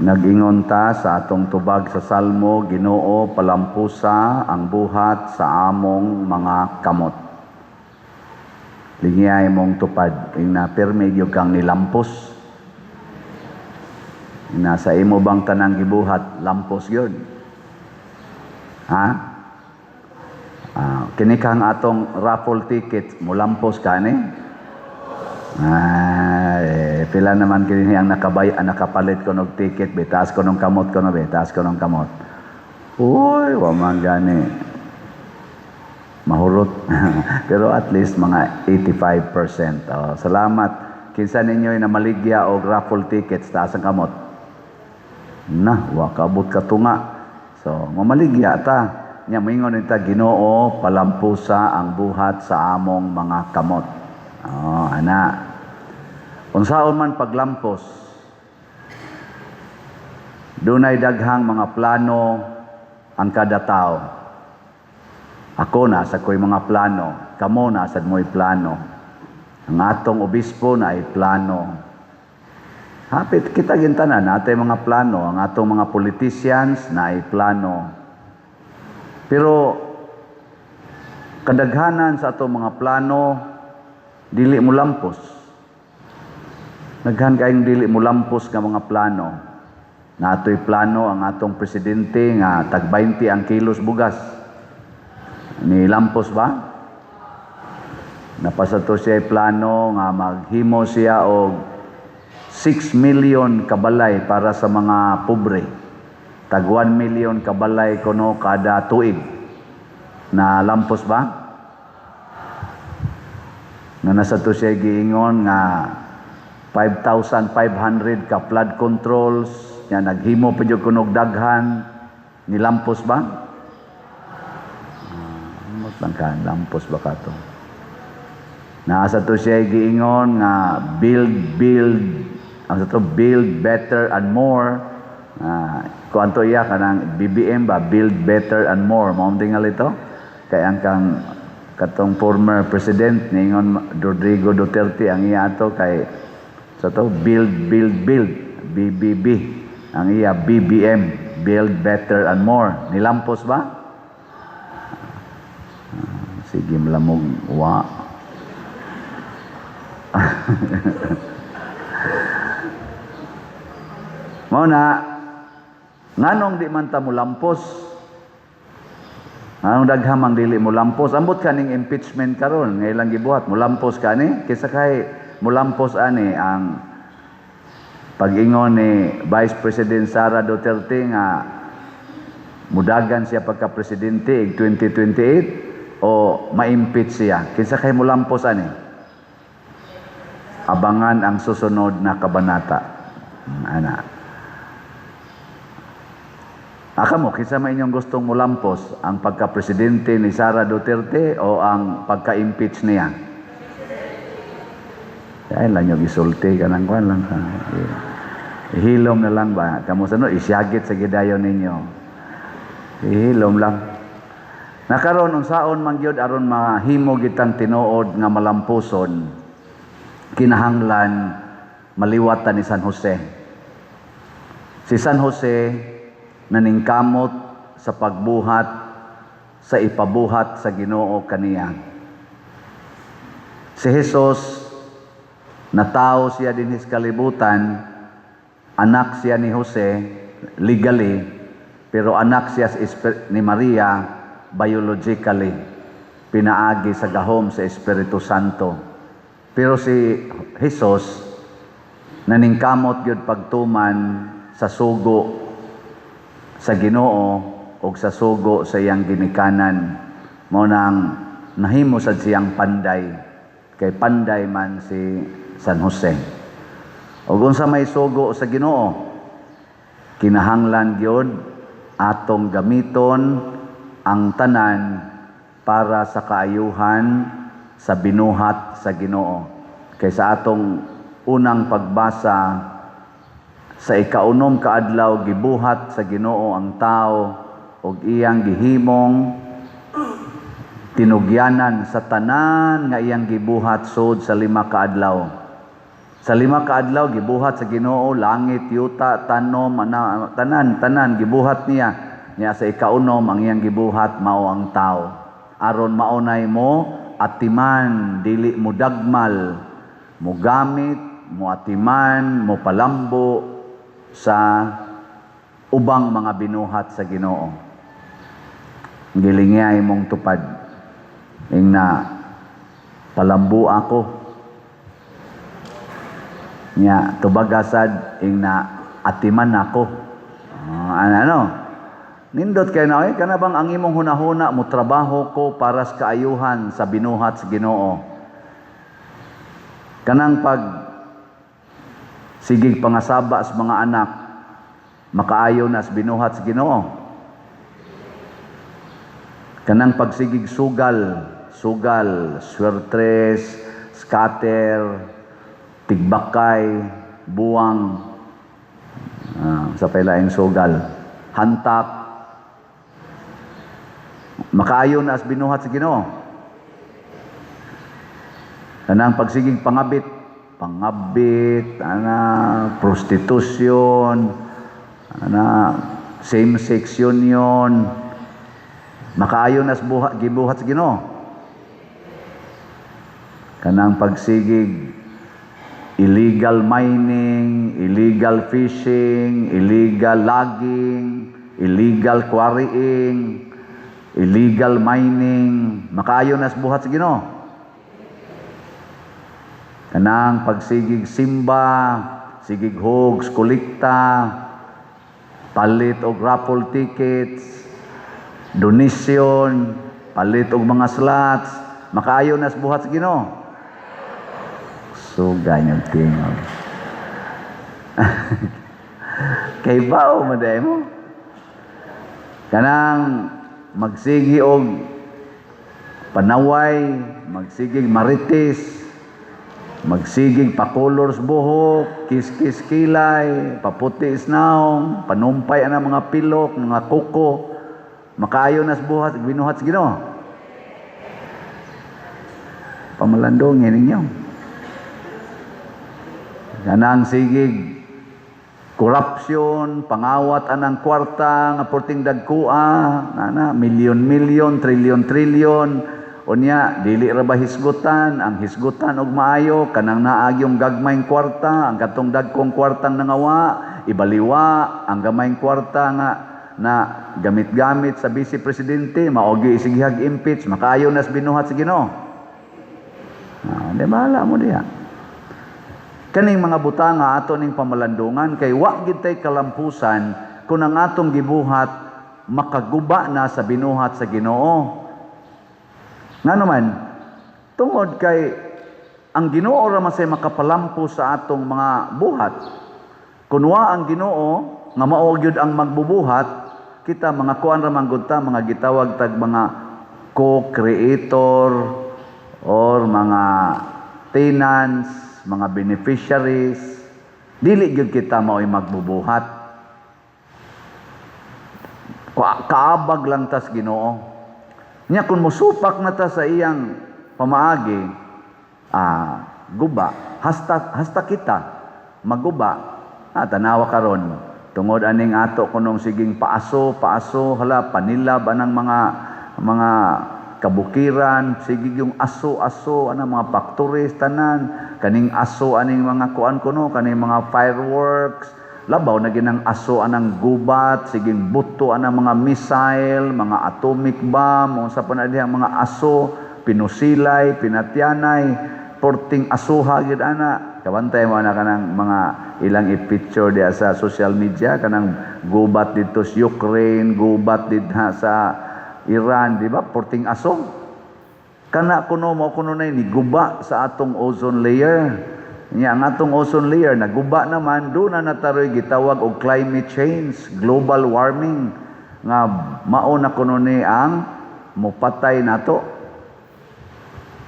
Nag-ingon ta sa atong tubag sa Salmo, Ginoo palampusa ang buhat sa among mga kamot. Lingiyay mong tupad, ing na permedyo kang nilampos. Nasa imo bang tanang gibuhat, lampos yun? Ha? Kini kang atong raffle ticket, mulampos ka ni? Pila naman kini ang nakapalit ko ng ticket, bitaas ko ng kamot ko no, bitaas ko ng kamot. Uy, waman gani. Mahurot. Pero at least mga 85%. Salamat. Kinsa ninyo na maligya o raffle tickets, taas ang kamot. Wakabot ka tunga. So, mamaligya ta. Nya moingon ita, Ginoo palampusa ang buhat sa among mga kamot. Ana. Unsaon man paglampos, dunay daghang mga plano ang kada tao. Ako na sa ko'y mga plano, kamo na sa mo'y plano. Ang atong obispo na ay plano. Hapit kita gintanan natin mga plano, ang atong mga politicians na ay plano. Pero kadaghanan sa atong mga plano, dili mo lampos. Naghan kayong dili mo lampos nga mga plano. Nato'y plano ang atong presidente nga tag 20 ang kilos bugas. Ni lampos ba? Napasato siya plano nga maghimo siya og 6 million kabalay para sa mga pobre. Tag 1 million kabalay kuno kada tuig. Na lampos ba? Na nasato siya giingon nga 5,500 ka flood controls, nga naghimo pa jud kunog daghan, nilampos ba? Lampos ba ka to? Nasa to siya giingon nga build better and more. Kuanto iya kanang BBM ba, build better and more. Mao tingal ito. Kay ang katong former president ningon Rodrigo Duterte ang iya ato kay build, BBB. Ang iya, BBM, build better and more. Nilampos ba? Sige, malamog. Mauna, nganong di man ta mo lampos? Anong daghamang dili mo lampos? Ambot ka ning impeachment karon, ngayon lang gibuhat, mo lampos ka ni? Kisa kay mulampos ani ang pag-ingon ni Vice President Sara Duterte nga mudagan siya pagka-presidente 2028 o ma-impeach siya. Kinsa kay mulampos ani? Abangan ang susunod na kabanata. Ana. Akamo, kinsa may inyong gustong mulampos? Ang pagka-presidente ni Sara Duterte o ang pagka-impeach niya? Ay lang yung isulti ka ng kwan lang. Ihilom na lang ba? Kamu sa isyagit sa gidayon ninyo. Ihilom lang. Nakaroon unsaon man gyud aron mahimo gitang tinuod nga malampuson, kinahanglan maliwatan ni San Jose. Si San Jose naningkamot sa pagbuhat sa ipabuhat sa Ginoo kaniya. Si Jesus natao siya din sa kalibutan, anak siya ni Jose legally, pero anak siya ni Maria biologically, pinaagi sa gahom sa Espiritu Santo. Pero si Jesus naningkamot gyud pagtuman sa sugo sa Ginoo o sa sugo sa iyang ginikanan. Mao nang nahimo sad siyang panday, kay panday man si San Jose. O unsa may sugo sa Ginoo, kinahanglan gyud atong gamiton ang tanan para sa kaayuhan sa binuhat sa Ginoo. Kay sa atong unang pagbasa sa ikaunom kaadlaw gibuhat sa Ginoo ang tao og iyang gihimong tinugyanan sa tanan nga iyang gibuhat sud sa 5 ka adlaw. Sa 5 ka adlaw gibuhat sa Ginoo langit, yuta, tanom, tanan gibuhat niya. Niya sa ikaunom ang iyang gibuhat mao ang tao. Aron maunay mo atiman, dili mo dagmal, mo gamit, mo atiman, mo palambo sa ubang mga binuhat sa Ginoo. Gilingay mong tupad. Ing na palambo ako. Nya tubagasad ing na atiman ako. Nindot kay na kana bang ang imong hunahuna mo trabaho ko para sa kaayuhan sa binuhat sa Ginoo. Kanang pag sigig pangasaba sa mga anak makaayo na sa binuhat sa Ginoo. Kanang pagsigig sugal, swertres, scatter, tigbakay, buwang, sa pailaing sugal, hantak, makaayo na as binuhat sa Ginoo. Kanang pagsigig pangabit, prostitusyon, same-sex union, makaayo na as gibuhat sa Ginoo. Kanang pagsigig illegal mining, illegal fishing, illegal logging, illegal quarrying, illegal mining, makaayo na sa buhat sa Ginoo. Kanang pagsigig simba, sigig hogs, kolekta, palit og raffle tickets, donation, palit og mga slots, makaayo na sa buhat sa Ginoo. So, ganyan tingog. Kay bao, maday mo. Kanang magsigi og panaway, magsigig marites, magsigig pakolors buhok, kiskis kilay, paputi isnaong, panumpay ana mga pilok, mga kuko, makaayo na sa buhat, binuhat sa Ginoo. Pamalandong ninyo. Kanang sigig korupsyon, pangawat anang kwarta nga porting dagkua, milyon-milyon, trilyon-trilyon, unya dili ra ba hisgutan, ang hisgutan og maayo kanang naagyong gagmayng kwarta, ang katong dagkong kwartang nangawa, ibaliwa ang gamayng kwarta nga na gamit-gamit sa Vice Presidente, maogi isighag impeach, makaayo nas binuhat sa Ginoo. Di bahala mo diha. Kaning mga butanga ato ning pamalandungan kay wa gid tay kalampusan kung ang atong gibuhat makaguba na sa binuhat sa Ginoo. Nga naman, tungod kay ang Ginoo ra man say makapalampo sa atong mga buhat. Kung wa ang Ginoo nga mao gyud ang magbubuhat, kita mga kuan ra man gud ta, mga gitawag tag mga co-creator or mga tenants, mga beneficiaries, dili gyud kita mao'y magbubuhat. Kaabag lang tas Ginoo. Nya kung musupak na ta sa iyang pamaagi, guba, hasta kita maguba. Tanawa karon tungod aning ato kunong siging paaso, hala panilab anang mga kabukiran, sige yung aso anang mga factories tanan, kaning aso aning mga kuan kuno, kaning mga fireworks, labaw na ginang aso anang gubat, siging buto anang mga missile, mga atomic bomb, unsa pa na dihang mga aso, pinusilay, pinatyanay, porting asuha gid ana. Kabantay mo ana kanang mga ilang i-picture diya sa social media, kanang gubat dito sa Ukraine, gubat dito sa Iran, di ba? Porting aso. Kana kuno mo kuno na ni guba sa atong ozone layer. Nya ang atong ozone layer naguba naman do na nataroy gitawag og climate change, global warming nga mao na kuno ni ang mupatay nato.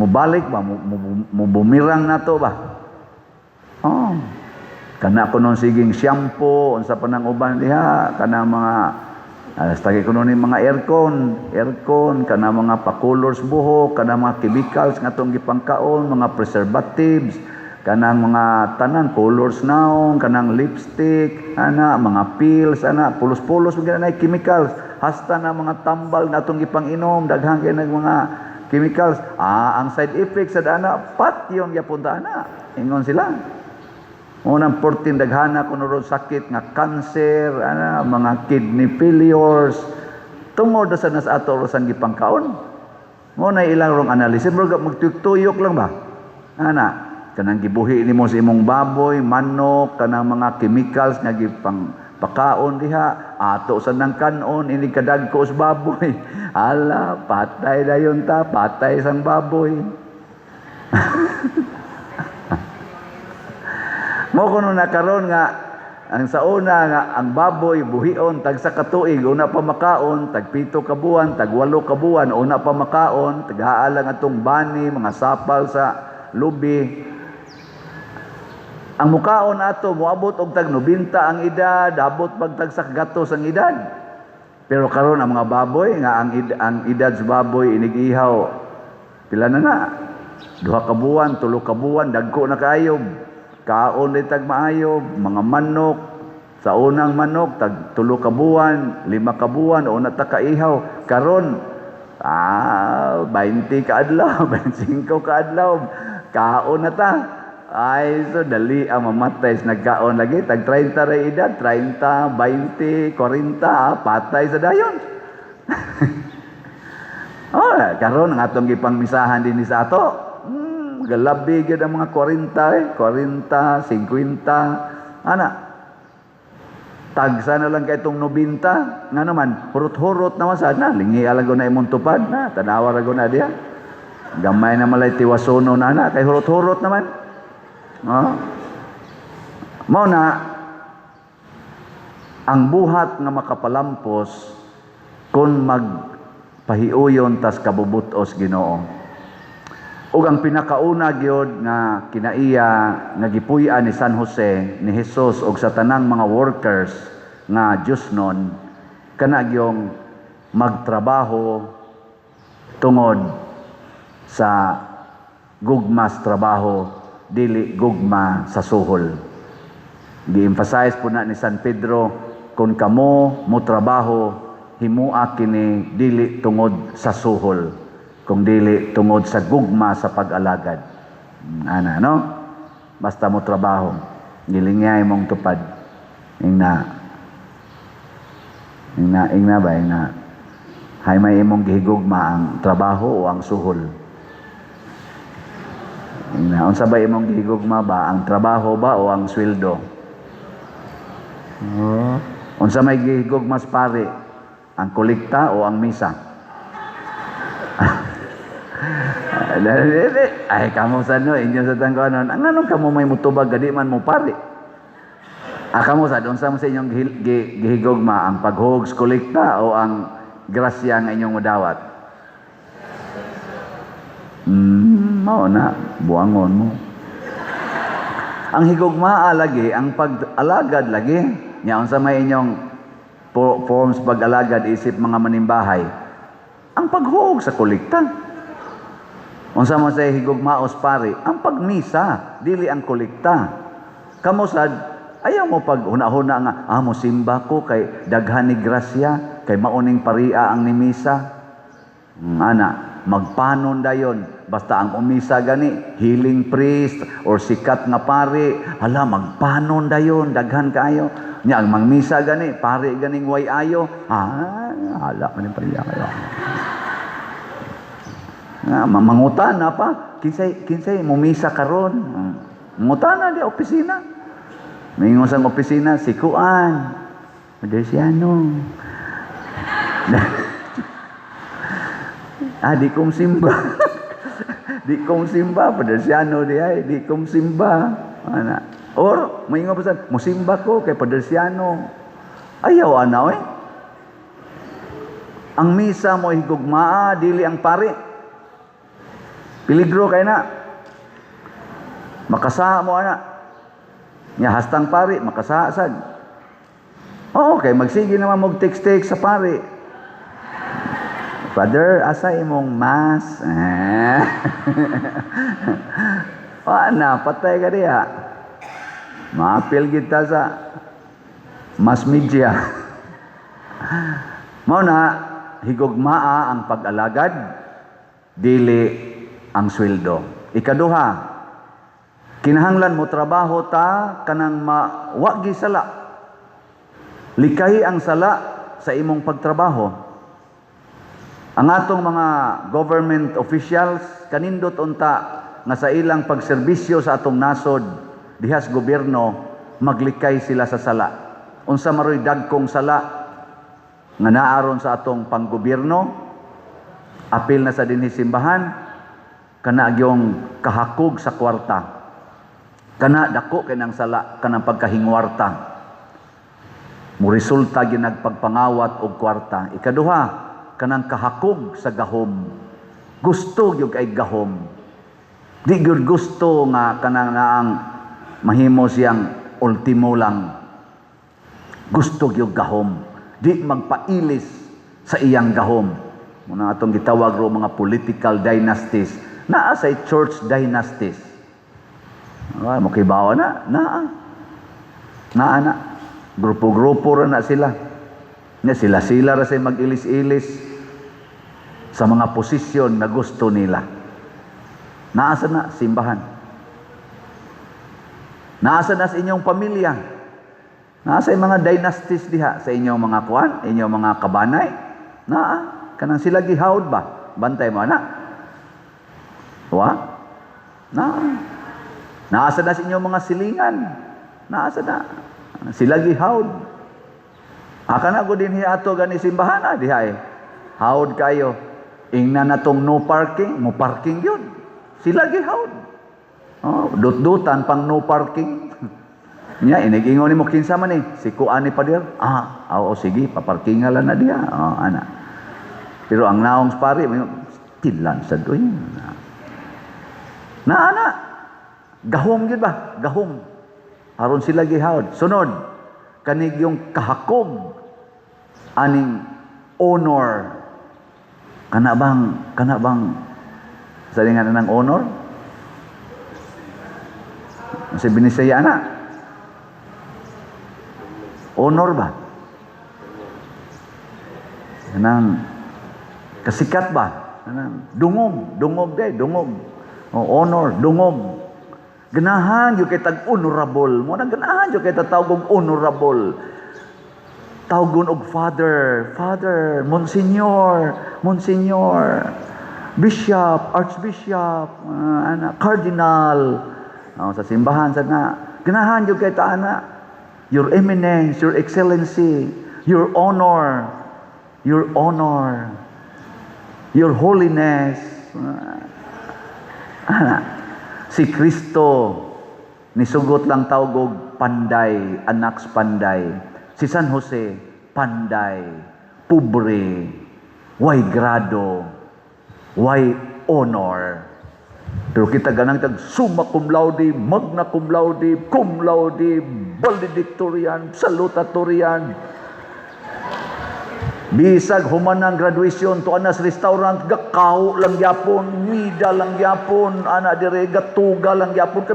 Mubalik ba mo bumirang nato ba? Kana kuno siging shampoo unsa pa nang uban diha, kana mga tagay kuno ni mga aircon, kana mga pa-colors buhok, kana mga chemicals nga tong gipangkaon, mga preservatives, kanang mga tanan colors naong, kanang lipstick, ana mga pills, ana pulos-pulos mga na chemicals, hasta na mga tambal na atong ipang-inom, daghang kay nag mga chemicals. Ang side effects sa ana pat yung yapunta ana. Ingon sila. Unang 14 daghana kuno ro sakit nga cancer, ana mga kidney failures. Tungod sa nas ato ro sang gipangkaon. Mo na ilang rong analysis, magtuyok lang ba? Ana, kanang gibuhi nimo sa imong baboy, manok, kanang mga chemicals nga gipang pakaon diha, ato sa nang kanon ini kadagko sa baboy. Ala, patay dayon ta, patay sang baboy. Mo kuno nakaron nga ang sa una nga ang baboy buhion tag sa katuig una pa makaon, tag 7 ka buwan, tag 8 ka buwan una pa makaon, tagaalang atong bani, mga sapal sa lubi. Ang mukaon ato moabot og tag 90 ang edad, abot pag tag sa gatos ang edad. Pero karon ang mga baboy nga ang edad sa baboy inig-ihaw pila na 2 ka buwan, 3 ka buwan, dagko na kaayob. Kaon din tag maayob, mga manok, sa unang manok, tag 3 ka buwan, 5 ka buwan, o na ta kaihaw. Karon, 20 ka adlaw, 25 ka adlaw, kaon na ta. Ay, so dali ang mamatay sa nagkaon lagi. Tag 30 ray edad, 30, 20, 40, patay sa dayon. Karon ang atong gipangmisahan din sa ato. Galabi gyud ang mga 40, 40, 50. Ana. Tagsa na lang kay itong 90. Nga naman, hurot-hurot naman sana. Lingi alago na imong tupad na. Tanawa rago na diya. Gamay na malay tiwasono na na. Kay hurot-hurot naman. Mao na, ang buhat nga makapalampos kung magpahiuyon tas kabubutos Ginoo. Ug ang pinakauna gyud nga kinaiya nga gipuy-an ni San Jose ni Hesus og sa tanang mga workers nga Diosnon kana gyung magtrabaho tungod sa gugmas trabaho dili gugma sa suhol. Gi-emphasize po na ni San Pedro kung kamo mo trabaho himua kini dili tungod sa suhol kung dili tungod sa gugma sa pag-alagad. Ana, no? Basta mo trabaho, gilingay mong tupad. Ingna ba, hay may imong gihigugma ang trabaho o ang suhol. Ingna, unsa ba imong gihigugma ba, ang trabaho ba o ang sweldo? Unsa may gihigugma sa pare, ang kolekta o ang misa? Ay, kamo sa no, inyo sa tangkanon. Ang anong kamo may mutubag, gadi man mo pare. Kamo sa doon sa mo sa inyong gihigugma, ang paghugs kolekta o ang grasya nga inyong mudawat? Mao na, buangon mo. Ang higugmaa lagi, ang pag-alagad lagi, nya sa may inyong forms pag-alagad isip mga manimbahay, ang paghug sa kolekta. Unsa man sa higugmaos pare, ang pagmisa, dili ang kolekta. Kamo sad, ayaw mo pag huna-huna nga, mo simba ko kay daghan ni grasya, kay mauning paria ang nimisa. Ana, magpanon dayon. Basta ang umisa gani, healing priest or sikat nga pare, hala magpanon dayon, daghan kayo. Nya ang mangmisa gani, pare ganing way ayo, hala man yung paria kayo. Mangutana pa, kinsay mumisa karon. Mangutana di opisina. Mingon sang opisina si Kuan, Madersiano. Di kong simba. Di kong simba, Padersiano di ay, di kong simba. Ana. Or mingon pa sa musimba ko kay Padersiano. Ayaw ana oy. Ang misa mo higugmaa dili ang pare. Piligro kay na. Makasa mo ana. Nya hastang pare makasasad. Oo, kay magsige naman mog text sa pare. Father, asa imong mass? Ana, patay ka diya. Maapil kita sa mass media. Mao na, higugmaa ang pag-alagad, dili ang sweldo. Ikaduha, kinahanglan mo trabaho ta kanang wagi sala. Likahi ang sala sa imong pagtrabaho. Ang atong mga government officials kanindot unta nga sa ilang pagserbisyo sa atong nasod dihas gobyerno maglikay sila sa sala. Unsa maroy dagkong sala nga naaron sa atong panggobyerno, apil na sa dinhi simbahan, kana gyung kahakog sa kwarta. Kana dako kay nang sala kanang pagkahingwarta. Mo resulta ginagpagpangawat og kwarta. Ikaduha, kanang kahakog sa gahom. Gusto gyud kay gahom. Di gyud gusto nga kanang naang mahimo siyang ultimo lang. Gusto gyud gahom. Di magpailis sa iyang gahom. Muna atong gitawag ro mga political dynasties. Naa sa church dynasties. Mo kibawa na, naa na. Grupo-grupo ra na sila. Nya sila ra say mag-ilis-ilis sa mga posisyon na gusto nila. Naasa na simbahan? Naasa na sa inyong pamilya? Naasa yung mga dynasties diha sa inyong mga kuan, inyong mga kabanay? Kanang sila gihawd ba? Bantay mo na? Wa? Naasa na sa inyong mga silingan? Naasa na? Sila gihawd. Aka na ko din hiya ato gani simbahan diha eh. Hawd kayo. Ingna na tong no parking, mo parking yun. Sila gihawd. Dut-dutan pang no parking. Nya inig-ingon nimo kinsa man si kuan ni pader. Sige, paparkingan lang na diha. Ana. Pero ang naong pari, tilan sa doy. Ana. Gahom gid ba? Gahom. Aron sila gihawd. Sunod, kanig yung kahakog aning honor. Kana bang sa nga ng honor? Sa Binisaya na. Honor ba? Kanang kasikat ba? Kanang dungog honor, dungog. Ganahan yung kay tag-honorable. Mo nang ganahan yung kay tatawag honorable. Tawgon og father, monsignor, bishop, archbishop, cardinal. Sa simbahan sad na. Ganahan yung kay taana. Your eminence, your excellency, your honor, your holiness. Si Kristo nisugot lang tawgog panday, anak panday. Si San Jose panday, pobre, way grado, way honor. Pero kita ganang tag summa cum laude, magna cum laude, valedictorian, salutatorian. Bisag human ang graduation to anas restaurant, gakaw lang yapon, mida lang yapon, ana dire gatuga lang yapon,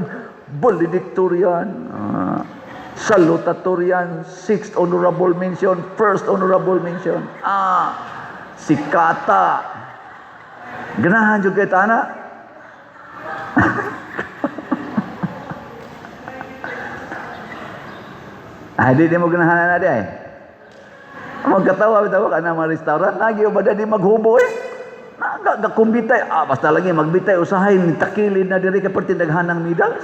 valedictorian, salutatorian, 6th honorable mention, 1st honorable mention. Sikata. Ganahan jud kay ana. Di mo ganahan na di ay. Magkatawa ka na mga restaurant, lagi o ba di maghubo eh? Nagakumbitay. Basta lagi magbitay, usahay, takilid na diri ka perti daghanang medals.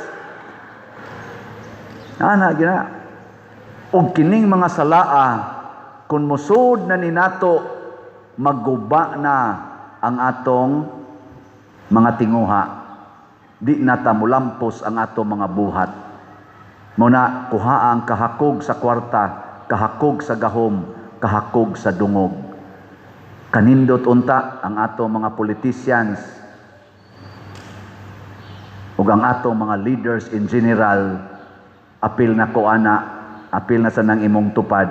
Gina. O kining mga salaa, kung musod na ni nato, magguba na ang atong mga tinguha. Di nata mulampos ang atong mga buhat. Muna, kuha ang kahakog sa kwarta, kahakog sa gahom, kahakog sa dungog. Kanindot unta ang atong mga politicians ug ang atong mga leaders in general, apil na ko ana, apil na sa nang imong tupad.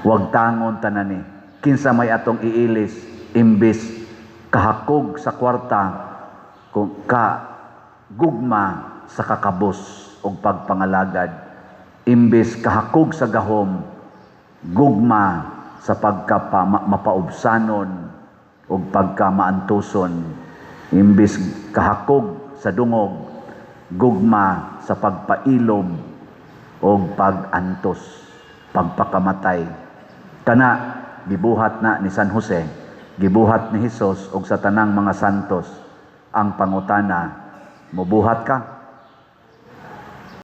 Huwag tangon tanani. Kinsa may atong iilis, imbis kahakog sa kwarta, kung gugma sa kakabus ug pagpangalagad, imbes kahakog sa gahom, gugma sa pagka-mapaubsanon ug pagka-maantuson, imbes kahakog sa dungog, gugma sa pagpailom ug pag-antos, pagpakamatay. Kana gibuhat na ni San Jose, gibuhat ni Hesus ug sa tanang mga santos. Ang pangutana, mobuhat ka?